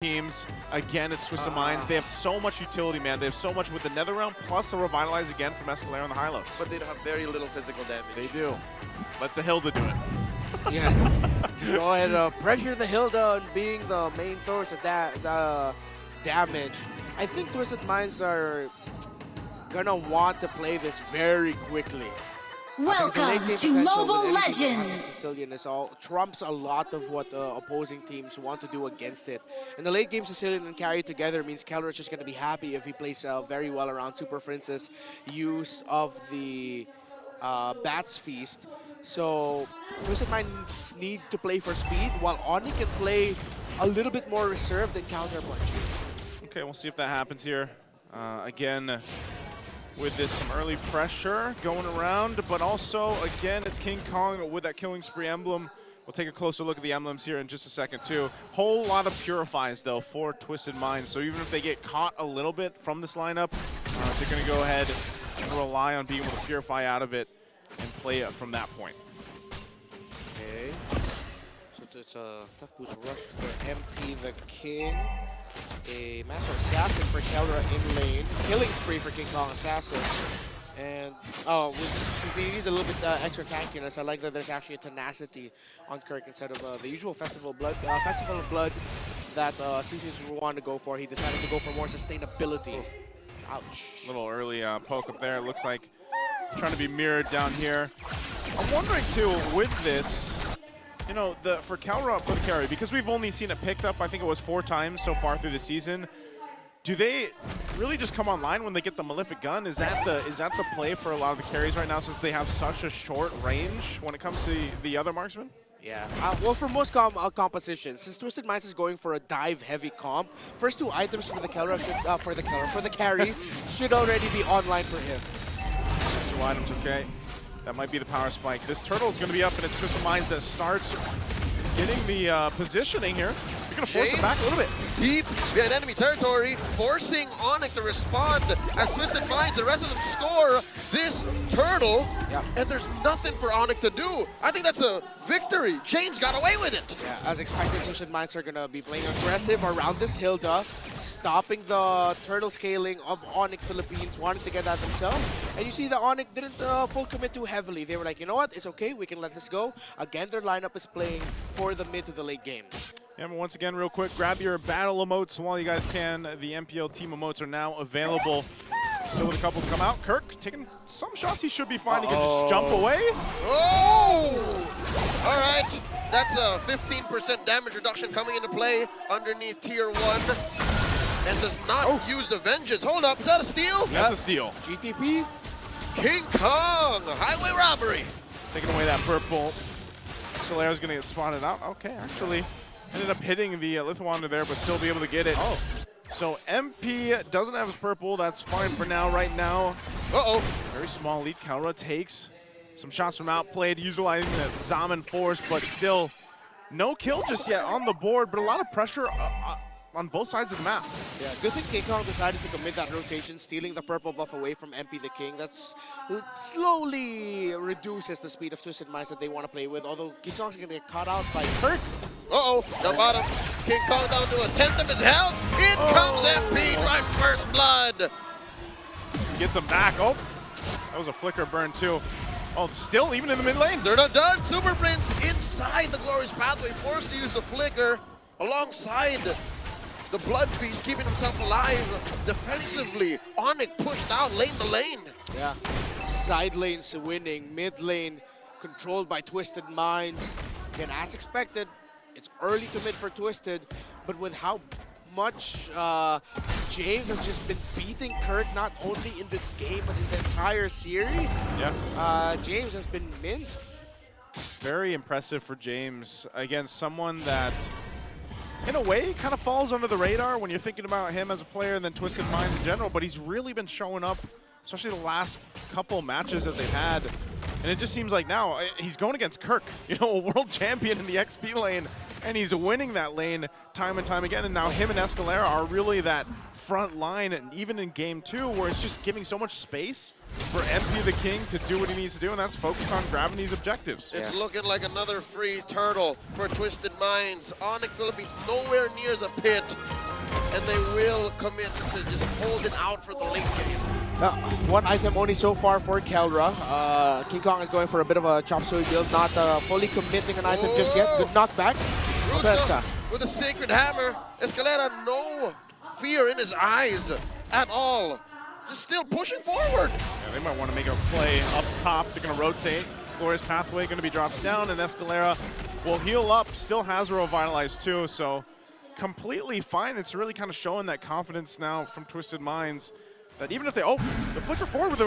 teams. Again, it's Twested Minds. They have so much utility, man. They have so much with the Nether Realm, plus a Revitalize again from Escalera on the Hylos. But they have very little physical damage. They do. Let the Hilda do it. Yeah. Just go ahead and pressure the Hilda on being the main source of that damage. I think Twested Minds are gonna want to play this very quickly. Welcome to Mobile Legends! Sicilian is all trumps a lot of what opposing teams want to do against it. In the late game, Sicilian and carry together means Keller is just going to be happy if he plays very well around Super Prince's use of the Bats Feast. So Twested Minds need to play for speed, while Onic can play a little bit more reserved and counterpunch. Okay, we'll see if that happens here. Again, with this some early pressure going around, but also, again, it's King Kong with that Killing Spree emblem. We'll take a closer look at the emblems here in just a second, too. Whole lot of Purifies, though, for Twested Minds. So even if they get caught a little bit from this lineup, they're going to go ahead and rely on being able to Purify out of it and play it from that point. Okay. So it's a tough boost rush for MP the King. A Master Assassin for Keldra in lane. Killing Spree for King Kong Assassin. And, since they need a little bit extra tankiness, I like that there's actually a tenacity on Kirk instead of the usual Festival of Blood that CC's want to go for. He decided to go for more sustainability. Ouch. Little early poke up there. It looks like trying to be mirrored down here. I'm wondering, too, with this, you know, for Calra for the carry, because we've only seen it picked up, I think it was 4 times so far through the season. Do they really just come online when they get the Malefic Gun? Is that the play for a lot of the carries right now, since they have such a short range when it comes to the other marksmen? Yeah, well, for most compositions, since Twested Minds is going for a dive-heavy comp, first 2 items for the carry should already be online for him. 2 items, okay. That might be the power spike. This turtle is going to be up, and it's Twested Minds that starts getting the positioning here. They're going to force it back a little bit. Deep behind enemy territory, forcing Onic to respond as Twested Minds, the rest of them score this turtle, and there's nothing for Onic to do. I think that's a victory. James got away with it. Yeah, as expected, Twested Minds are going to be playing aggressive around this Hilda, stopping the turtle scaling of Onic Philippines, wanting to get that themselves. And you see that Onic didn't full commit too heavily. They were like, you know what, it's okay, we can let this go. Again, their lineup is playing for the mid to the late game. Yeah, but once again, real quick, grab your battle emotes while you guys can. The MPL team emotes are now available. So with a couple come out, Kirk taking some shots he should be fine. He can just jump away. Oh! All right, that's a 15% damage reduction coming into play underneath tier 1. And does not use the Vengeance. Hold up, is that a steal? That's a steal. GTP. King Kong, highway robbery. Taking away that purple. Escalera's going to get spotted out. Okay, actually ended up hitting the Lithuander there, but still be able to get it. So MP doesn't have his purple. That's fine for now, right now. Very small lead. Calra takes some shots from outplayed, utilizing the Zaman force, but still no kill just yet on the board, but a lot of pressure on both sides of the map. Yeah, good thing King Kong decided to commit that rotation, stealing the purple buff away from MP the King. That's slowly reduces the speed of Twested Minds that they want to play with, although King Kong's going to get caught out by Kirk. The bottom. King Kong down to 1/10 of his health. In comes MP by first blood. Gets him back. Oh, that was a flicker burn too. Oh, still even in the mid lane. They're not done. Super Prince inside the Glorious Pathway, forced to use the flicker alongside the Blood Feast, keeping himself alive defensively. Onic pushed out lane to lane. Yeah, side lane's winning, mid lane controlled by Twested Minds. Again, as expected, it's early to mid for Twested, but with how much James has just been beating Kirk, not only in this game, but in the entire series, James has been mint. Very impressive for James against someone that, in a way, kind of falls under the radar when you're thinking about him as a player and then Twested Minds in general, but he's really been showing up, especially the last couple matches that they've had. And it just seems like now he's going against Kirk, you know, a world champion in the XP lane, and he's winning that lane time and time again. And now him and Escalera are really that front line, and even in game 2, where it's just giving so much space for MP the King to do what he needs to do, and that's focus on grabbing these objectives. It's looking like another free turtle for Twisted Minds. Onic Philippines nowhere near the pit, and they will commit to just hold it out for the late game. One item only so far for Keldra. King Kong is going for a bit of a chop suey build, not fully committing an item just yet. Good knockback. Brusco with a Sacred Hammer. Escalera, no fear in his eyes at all. Just still pushing forward. Yeah, they might want to make a play up top. They're going to rotate. Glorious Pathway going to be dropped down, and Escalera will heal up. Still has Revitalize too, so completely fine. It's really kind of showing that confidence now from Twisted Minds that even if they, the flicker forward with a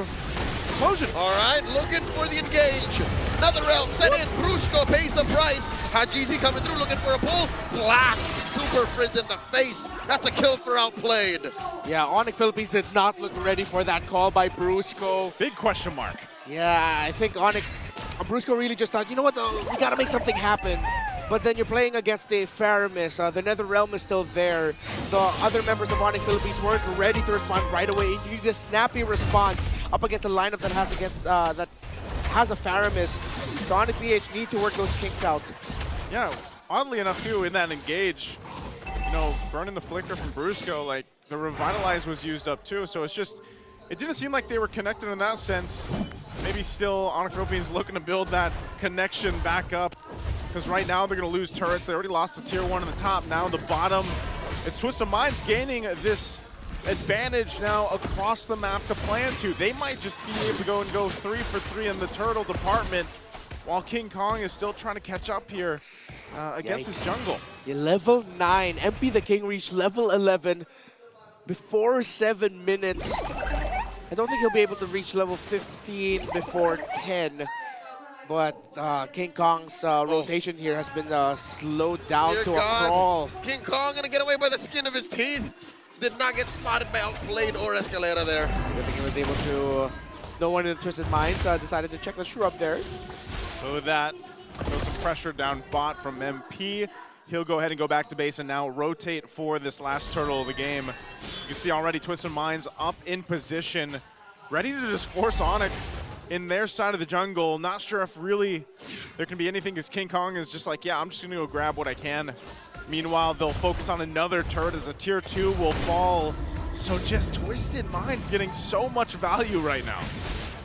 explosion. All right, looking for the engage. Another realm set in. Brusco pays the price. Hajizi coming through, looking for a pull. Blast Super Friends in the face. That's a kill for outplayed. Yeah, Onic Philippines did not look ready for that call by Brusco. Big question mark. Yeah, I think Brusco really just thought, you know what, we gotta make something happen. But then you're playing against the Faramis. The Nether Realm is still there. The other members of Onic Philippines weren't ready to respond right away. You need a snappy response up against a lineup that has a Faramis. So Onic PH need to work those kinks out. Yeah, oddly enough too, in that engage, you know, burning the flicker from Brusco, like the Revitalize was used up too. So it's just, it didn't seem like they were connected in that sense. Maybe still Onic Philippines looking to build that connection back up. Because right now they're going to lose turrets. They already lost the tier 1 on the top. Now the bottom, it's Twisted Minds gaining this advantage now across the map to plan to. They might just be able to go 3 for 3 in the turtle department, while King Kong is still trying to catch up here against his jungle. Yeah, level 9. MP the King reached level 11 before 7 minutes. I don't think he'll be able to reach level 15 before 10. But King Kong's rotation here has been slowed down to a crawl. King Kong gonna get away by the skin of his teeth. Did not get spotted by Outplayed or Escalera there. I think he was able to, no one in the Twisted Minds decided to check the shrew up there. So that throws some pressure down bot from MP. He'll go ahead and go back to base and now rotate for this last turtle of the game. You can see already Twisted Minds up in position, ready to just force Onic in their side of the jungle. Not sure if really there can be anything, because King Kong is just like, yeah, I'm just gonna go grab what I can. Meanwhile, they'll focus on another turret as a tier 2 will fall. So just Twisted Minds getting so much value right now.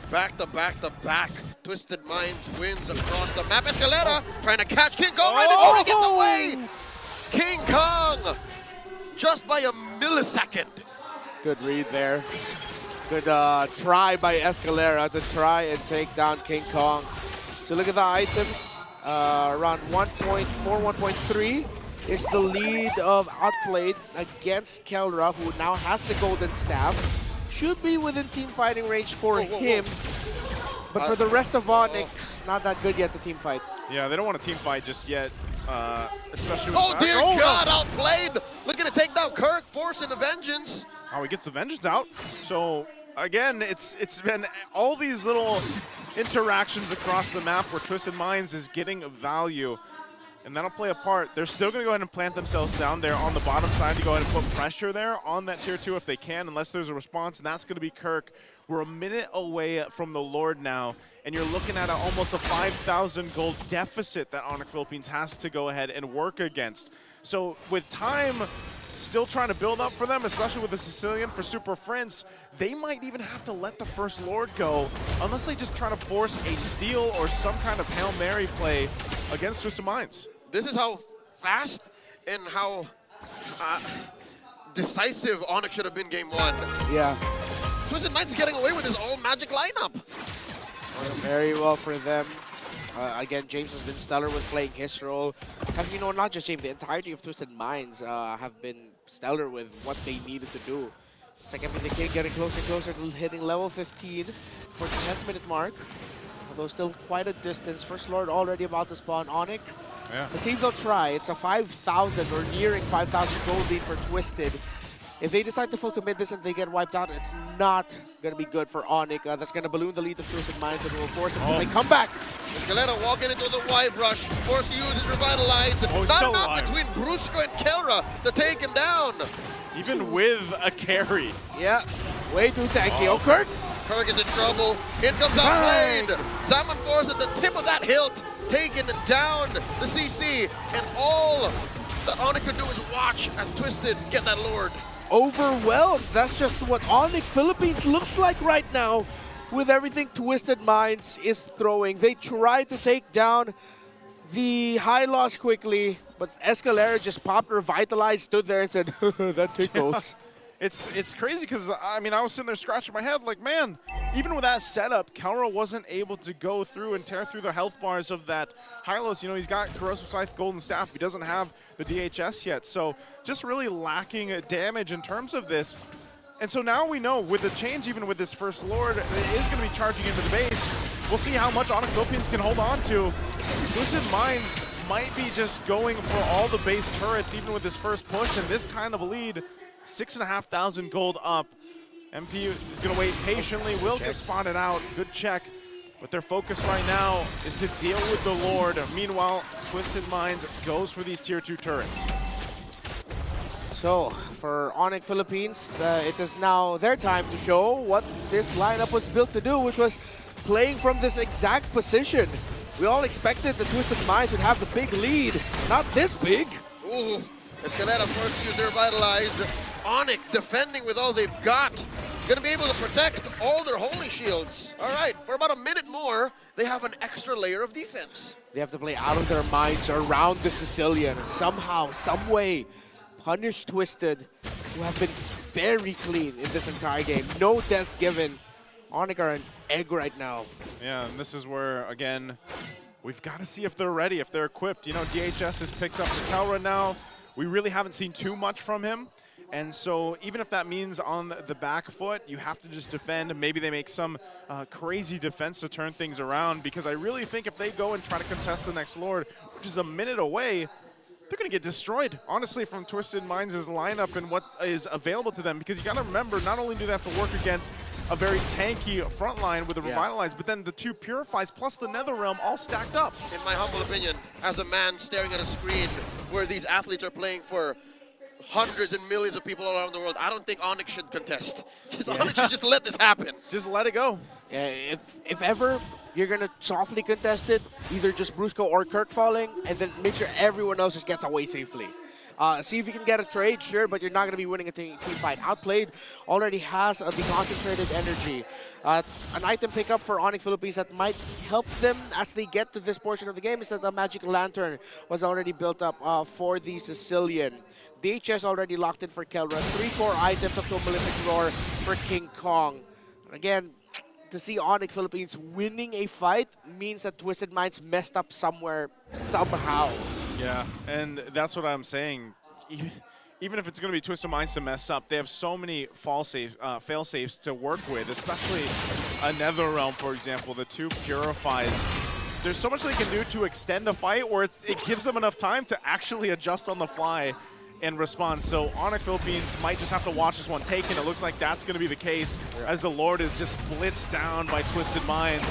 Back to back to back. Twisted Minds wins across the map. Escalera trying to catch King Kong right before he gets away. King Kong just by a millisecond. Good read there. Good try by Escalera to try and take down King Kong. So look at the items. Around 1.4, 1.3 is the lead of Outplayed against Keldra, who now has the Golden Staff. Should be within team fighting range for him. But for the rest of Onic, not that good yet to team fight. Yeah, they don't want to team fight just yet. Especially with oh dear God, Outplayed! Looking to take down Kirk, forcing a vengeance. Oh, he gets the vengeance out. So again, it's been all these little interactions across the map where Twisted Minds is getting value, and that'll play a part. They're still going to go ahead and plant themselves down there on the bottom side to go ahead and put pressure there on that tier 2 if they can, unless there's a response, and that's going to be Kirk. We're a minute away from the Lord now, and you're looking at almost a 5,000 gold deficit that Onic Philippines has to go ahead and work against. So with time still trying to build up for them, especially with the Sicilian for Super Friends, they might even have to let the first Lord go unless they just try to force a steal or some kind of Hail Mary play against Twisted Minds. This is how fast and how decisive Onic should have been game 1. Yeah. Twisted Minds getting away with his all-magic lineup. Very well for them. Again, James has been stellar with playing his role. And, you know, not just James, the entirety of Twisted Minds have been stellar with what they needed to do. It's like every King getting closer and closer to hitting level 15 for the 10th-minute mark. Although still quite a distance. First Lord already about to spawn. Onic. Yeah. Let's see if they'll try. It's a 5,000 or nearing 5,000 gold lead for Twested. If they decide to full commit this and they get wiped out, it's not going to be good for Onic. That's going to balloon the lead of Twisted Minds and will force them to come back. Escalera walking into the wide brush, forced to use his Revitalize. Not enough between Brusco and Kelra to take him down. Even with a carry. Yeah, way too tanky. Oh, Kirk. Kirk is in trouble. In comes Outplayed. Zaman Force at the tip of that hilt, taking down the CC. And all that Onic could do is watch as Twested get that Lord. Overwhelmed. That's just what Onic Philippines looks like right now with everything Twisted Minds is throwing. They tried to take down the high loss quickly, but Escalera just popped Revitalized, stood there and said, that tickles. It's crazy because, I mean, I was sitting there scratching my head like, man, even with that setup, Kelra wasn't able to go through and tear through the health bars of that Hylos. You know, he's got Corrosive Scythe, Golden Staff. He doesn't have the DHS yet. So just really lacking damage in terms of this. And so now we know with the change, even with this first Lord, it is going to be charging into the base. We'll see how much Onic Philippines can hold on to. Twisted Minds might be just going for all the base turrets, even with this first push, and this kind of a lead. 6,500 gold up. MP is going to wait patiently, will get spotted out. Good check. But their focus right now is to deal with the Lord. Meanwhile, Twisted Minds goes for these tier 2 turrets. So, for Onic Philippines, it is now their time to show what this lineup was built to do, which was playing from this exact position. We all expected the Twisted Minds would have the big lead. Not this big. Ooh, Escalera forced to use their Revitalize. Onic defending with all they've got. Gonna be able to protect all their holy shields. All right, for about a minute more, they have an extra layer of defense. They have to play out of their minds around the Sicilian. Somehow, some way, punish Twested, who have been very clean in this entire game. No deaths given. Onic are an egg right now. Yeah, and this is where, again, we've got to see if they're ready, if they're equipped. You know, DHS has picked up the Kelra now. We really haven't seen too much from him. And so even if that means on the back foot, you have to just defend. Maybe they make some crazy defense to turn things around, because I really think if they go and try to contest the next Lord, which is a minute away, they're going to get destroyed, honestly, from Twisted Minds' lineup and what is available to them. Because you got to remember, not only do they have to work against a very tanky front line with the Revitalize, but then the 2 Purifies plus the Netherrealm all stacked up. In my humble opinion, as a man staring at a screen where these athletes are playing for hundreds and millions of people all around the world, I don't think Onic should contest. Onic should just let this happen. Just let it go. Yeah, if ever you're going to softly contest it, either just Brusco or Kirk falling, and then make sure everyone else just gets away safely. See if you can get a trade, sure, but you're not going to be winning a team fight. Outplayed already has the concentrated energy. An item pickup for Onic Philippines that might help them as they get to this portion of the game is that the Magic Lantern was already built up for the Sicilian. DHS already locked in for Kelra. 3 core items up to a Malefic Roar for King Kong. And again, to see Onic Philippines winning a fight means that Twisted Minds messed up somewhere, somehow. Yeah, and that's what I'm saying. Even if it's going to be Twisted Minds to mess up, they have so many fail safes to work with, especially a Netherrealm, for example, the 2 Purifies. There's so much they can do to extend a fight where it gives them enough time to actually adjust on the fly and respond. So Onic Philippines might just have to watch this one taken. It looks like that's going to be the case as the Lord is just blitzed down by Twisted Minds.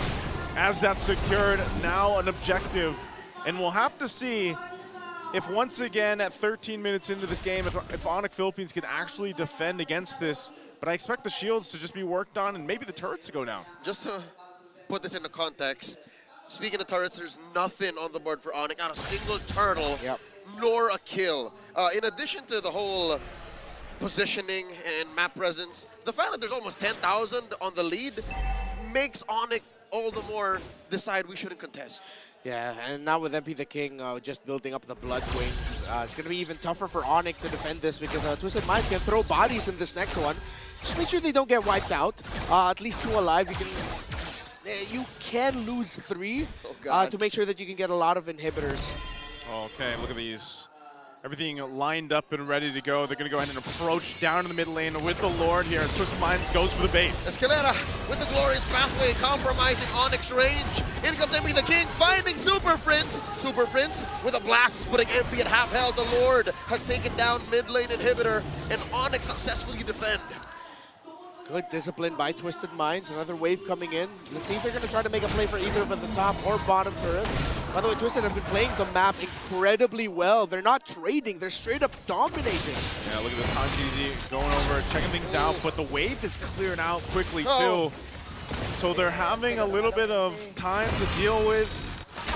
As that's secured, now an objective. And we'll have to see if once again at 13 minutes into this game, if Onic Philippines can actually defend against this. But I expect the shields to just be worked on and maybe the turrets to go down. Just to put this into context, speaking of turrets, there's nothing on the board for Onic. Not a single turtle. Nor a kill. In addition to the whole positioning and map presence, the fact that there's almost 10,000 on the lead makes Onic all the more decide we shouldn't contest. Yeah, and now with MP the King just building up the Blood Wings, it's going to be even tougher for Onic to defend this because Twisted Minds can throw bodies in this next one. Just make sure they don't get wiped out. At least 2 alive. You can lose 3 to make sure that you can get a lot of inhibitors. Okay, look at these. Everything lined up and ready to go. They're going to go ahead and approach down in the mid lane with the Lord here as Twisted Minds goes for the base. Escalera with the glorious pathway, compromising Onic's range. In comes MP the King, finding Super Prince. Super Prince with a blast, putting MP at half health. The Lord has taken down mid lane inhibitor, and Onic successfully defend. Good discipline by Twisted Minds. Another wave coming in. Let's see if they're going to try to make a play for either of the top or bottom turret. By the way, Twested have been playing the map incredibly well. They're not trading, they're straight up dominating. Yeah, look at this Hanjizi going over, checking things out, but the wave is cleared out quickly too. So they're having a little bit of time to deal with.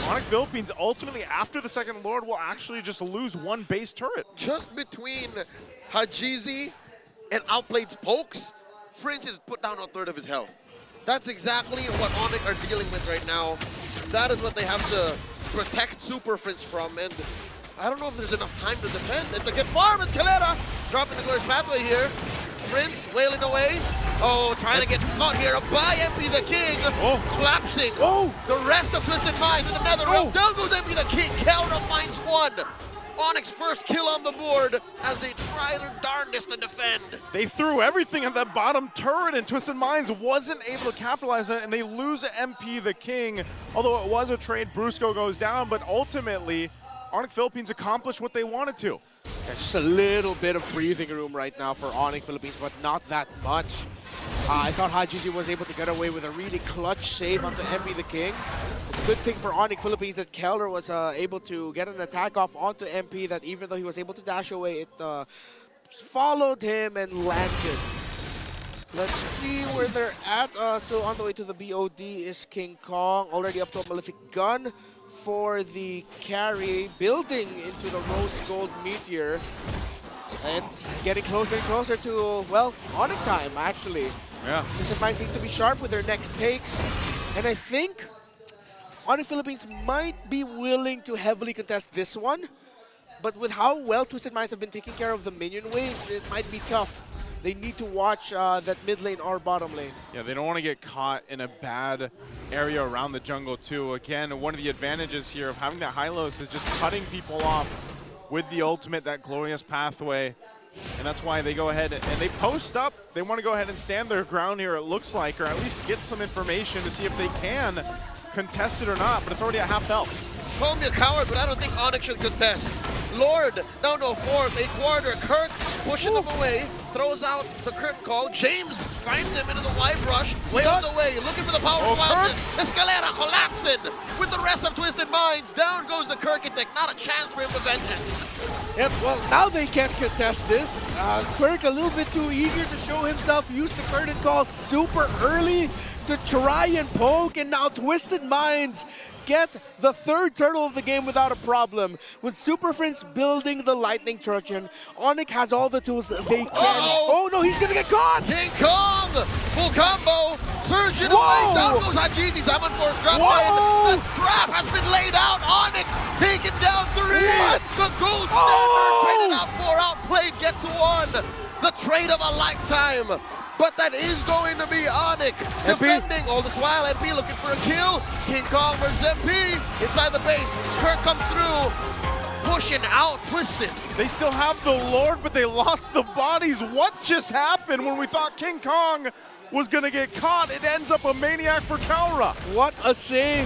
Onic Philippines ultimately, after the second Lord, will actually just lose one base turret. Just between Hajizi and Outplayed's pokes, Fringe has put down a third of his health. That's exactly what Onic are dealing with right now. That is what they have to protect Super Fringe from, and I don't know if there's enough time to defend. And to get farm is Calera, dropping the Glorious Pathway here. Prince wailing away. Oh, trying to get caught here by MP the King. Collapsing. The rest of Twisted Minds in the nether realm. Down goes MP the King. Calera finds one. Onyx first kill on the board as they try their darndest to defend. They threw everything at that bottom turret, and Twisted Minds wasn't able to capitalize on it, and they lose MP the King. Although it was a trade, Brusco goes down, but ultimately, Onic Philippines accomplished what they wanted to. Yeah, just a little bit of breathing room right now for Onic Philippines, but not that much. I thought Hajizi was able to get away with a really clutch save onto MP the King. It's a good thing for Onic Philippines that Keller was able to get an attack off onto MP, that even though he was able to dash away, it followed him and landed. Let's see where they're at. Still on the way to the BOD is King Kong, already up to a Malefic Gun for the carry, building into the Rose Gold Meteor. And it's getting closer and closer to, well, Onic time, actually. Yeah. Twisted Minds seem to be sharp with their next takes. And I think Onic Philippines might be willing to heavily contest this one. But with how well Twisted Minds have been taking care of the minion waves, it might be tough. They need to watch that mid lane or bottom lane. Yeah, they don't want to get caught in a bad area around the jungle too. Again, one of the advantages here of having that Hylos is just cutting people off with the ultimate, that Glorious Pathway. And that's why they go ahead and they post up. They want to go ahead and stand their ground here, it looks like, or at least get some information to see if they can contest it or not, but it's already at half health. Call me a coward, but I don't think Onic should contest. Lord down to a fourth, a quarter. Kirk pushing them away, throws out the curtain call. James finds him into the wide rush, wails away, looking for the powerful wildness. Escalera collapsing with the rest of Twisted Minds. Down goes the Kirkitek, not a chance for him to vengeance. Yep, well, now they can't contest this. Quirk a little bit too eager to show himself, used the curtain call super early to try and poke, and now Twisted Minds get the third turtle of the game without a problem. With Super Prince building the Lightning Trojan, Onic has all the tools that they can. Oh no, he's gonna get caught! King Kong! Full combo! Surging away! Down goes Hajizi, 7-4 drop in. The trap has been laid out! Onic taken down 3! The gold standard traded out 4, outplayed gets 1! The trade of a lifetime! But that is going to be Onic defending. All this while, MP looking for a kill. King Kong versus MP inside the base. Kirk comes through, pushing out Twisted. They still have the Lord, but they lost the bodies. What just happened when we thought King Kong was going to get caught? It ends up a maniac for Calra. What a save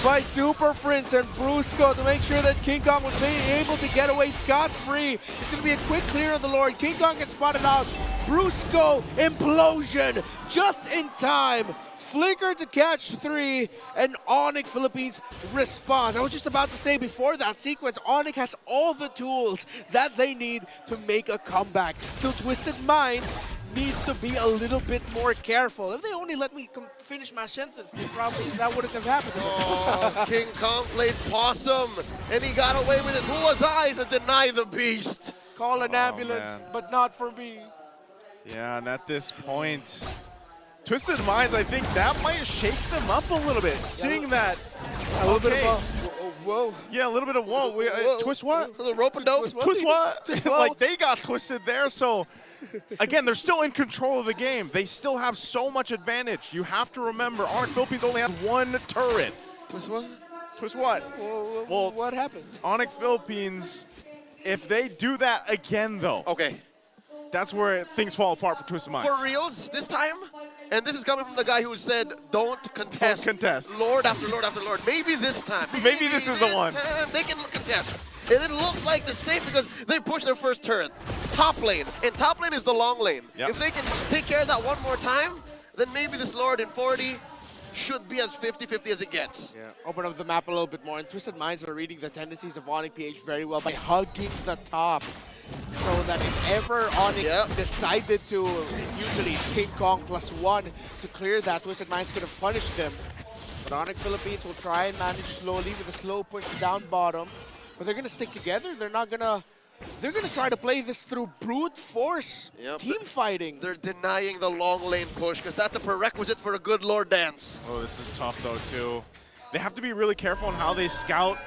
by Super Prince and Brusco to make sure that King Kong was able to get away scot-free. It's going to be a quick clear of the Lord. King Kong gets spotted out. Brusco implosion just in time. Flicker to catch 3, and Onic Philippines responds. I was just about to say, before that sequence, Onic has all the tools that they need to make a comeback. So Twisted Minds needs to be a little bit more careful. If they only let me finish my sentence, that wouldn't have happened. Oh, King Kong played possum, and he got away with it. Who was I to deny the beast? Call an ambulance, but not for me. Yeah, and at this point, Twisted Minds, I think that might shake them up a little bit. Seeing that, a little bit of a whoa. Yeah, a little bit of whoa. Twist what? A little rope-a-dope. Twist what? Like, they got twisted there, so again, they're still in control of the game. They still have so much advantage. You have to remember, Onic Philippines only has 1 turret. Twist what? Twist what? Well, what happened? Onic Philippines, if they do that again, though, okay, that's where things fall apart for Twisted Minds. For reals this time? And this is coming from the guy who said, don't contest. Don't contest. Lord after Lord after Lord. Maybe this time. Maybe this is the one. They can contest. And it looks like they're safe because they pushed their first turret. Top lane. And top lane is the long lane. Yep. If they can take care of that one more time, then maybe this Lord in 40 should be as 50-50 as it gets. Yeah, open up the map a little bit more, and Twested Minds are reading the tendencies of Onic PH very well by hugging the top. So that if ever Onic decided to, usually it's King Kong +1 to clear that, Twested Minds could have punished them. But Onic Philippines will try and manage slowly with a slow push down bottom. But they're gonna stick together. They're gonna try to play this through brute force team fighting. They're denying the long lane push because that's a prerequisite for a good Lord dance. Oh, this is tough though too. They have to be really careful on how they scout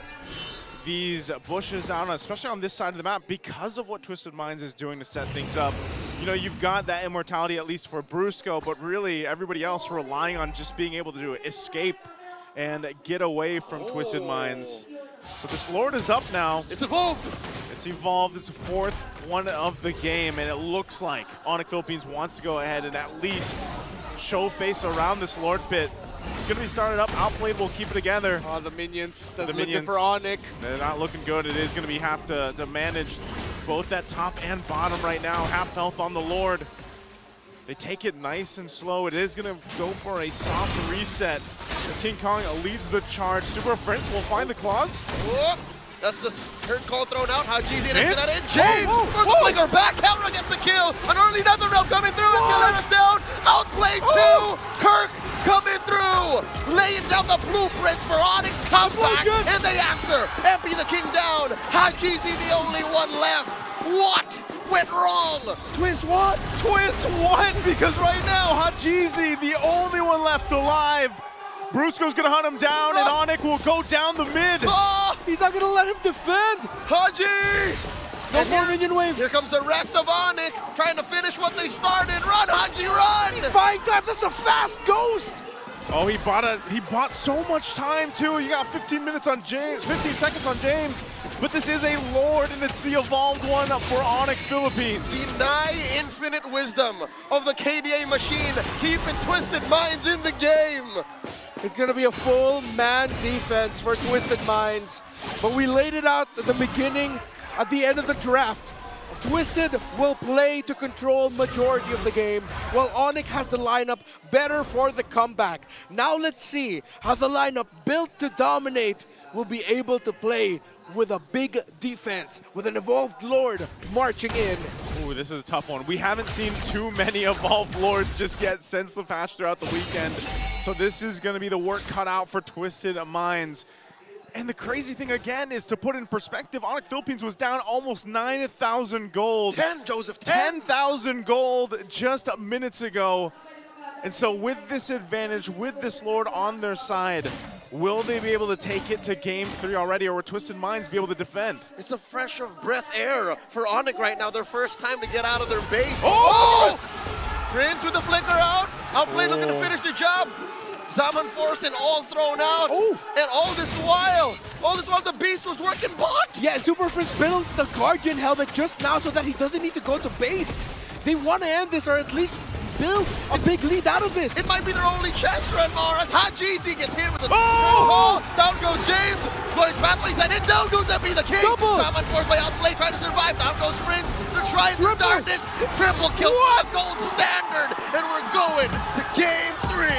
these bushes out, especially on this side of the map, because of what Twested Minds is doing to set things up. You know, you've got that immortality at least for Brusco, but really everybody else relying on just being able to escape and get away from Twested Minds. So this Lord is up now. It's evolved. It's evolved. It's a fourth one of the game, and it looks like Onic Philippines wants to go ahead and at least show face around this Lord pit. It's going to be started up. Outplayed will keep it together. Oh, the minions. That's the looking minions for Onic. They're not looking good. It is going to be have to manage both that top and bottom right now. Half health on the Lord. They take it nice and slow. It is going to go for a soft reset as King Kong leads the charge. Super Prince will find the claws. Whoop. That's the third call thrown out. How GZ Vince? get that in. James for the flicker back. Helra gets the kill. An early nether realm coming through. And Killera's down. Outplayed two. Kirk coming through. Laying down the blueprints for Onyx comeback. And they answer. MP the king down. Hajizi the only one left. What went wrong? Twist what? Twist what? Because right now, Hajizi, the only one left alive. Brusco's gonna hunt him down, and Onic will go down the mid. He's not gonna let him defend. Haji! No more minion waves. Here comes the rest of Onic, trying to finish what they started. Run, Haji, run! Buying time. That's a fast ghost. Oh, he bought so much time too. You got 15 minutes on James, 15 seconds on James. But this is a Lord, and it's the evolved one for Onic Philippines. Deny infinite wisdom of the KDA machine, keeping Twested Minds in the game. It's gonna be a full man defense for Twested Minds. But we laid it out at the beginning, at the end of the draft. Twested will play to control majority of the game, while Onic has the lineup better for the comeback. Now let's see how the lineup built to dominate will be able to play with a big defense, with an evolved Lord marching in. Ooh, this is a tough one. We haven't seen too many evolved Lords just yet since the patch throughout the weekend. So this is going to be the work cut out for Twested Minds. And the crazy thing again is, to put in perspective, Onic Philippines was down almost 9,000 gold. 10, Joseph, 10,000 gold just minutes ago. And so with this advantage, with this Lord on their side, will they be able to take it to game 3 already, or will Twested Minds be able to defend? It's a fresh of breath air for Onic right now. Their first time to get out of their base. Oh! Prince with the flicker out. Outplayed looking to finish the job. Zaman Force and all thrown out. And all this while the Beast was working bot. Yeah, Super Prince built the Guardian helmet just now so that he doesn't need to go to base. They want to end this, or at least build a big lead out of this. It might be their only chance to run more, as Hajizi gets hit with a ball. Down goes James. Flourish Pathway sent in. Down goes MP the king. Zaman Force by Outplay trying to survive. Down goes Prince. They're trying to darkness. Triple kill. What? The gold standard. And we're going to game 3.